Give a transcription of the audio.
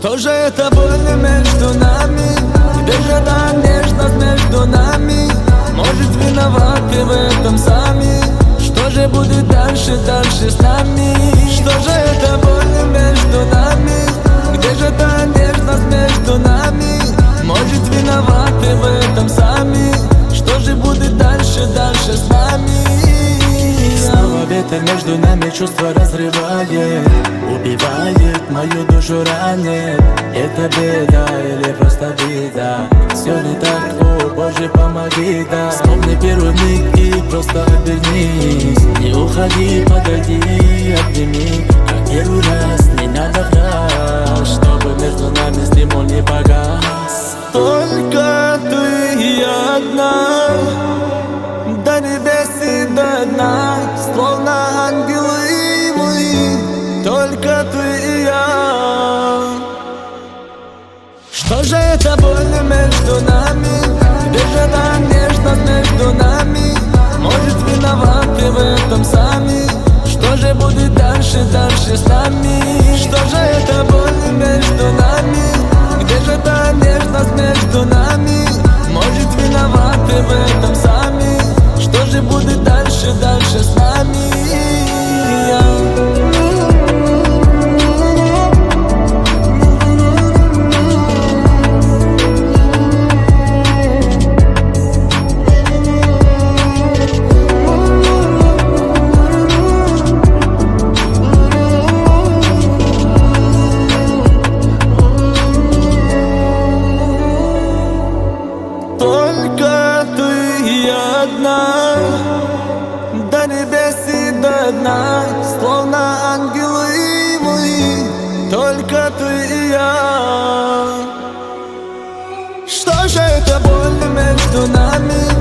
Что же это боль между нами? Где же та нежность между нами? Может, виноваты в этом сами? Что же будет дальше, дальше с нами? Что же это боль между нами? Где же та нежность между нами? Может, виноваты в этом сами? Что же будет дальше, дальше с нами? Снова ветер между нами чувства разрывает, убивает, мою душу ранит. Это беда или просто беда? Все не так, о Боже, помоги, да. Вспомни первый миг и просто обернись. Не уходи, подойди, обними. Как первый раз, не надо врать, чтобы между нами стимул не погас. Только ты и я одна, до небес и до дна, словно ангелы мои. Только ты и я. Что же это боль между нами? Где же та нежность между нами? Может, виноваты в этом сами? Что же будет дальше, дальше с нами? Что же это боль между нами? Где же та нежность между нами? Может, виноваты в этом сами? Что же будет дальше, дальше с нами? Только ты и я одна, до небес и до дна, словно ангелы мои. Только ты и я. Что же это боль между нами?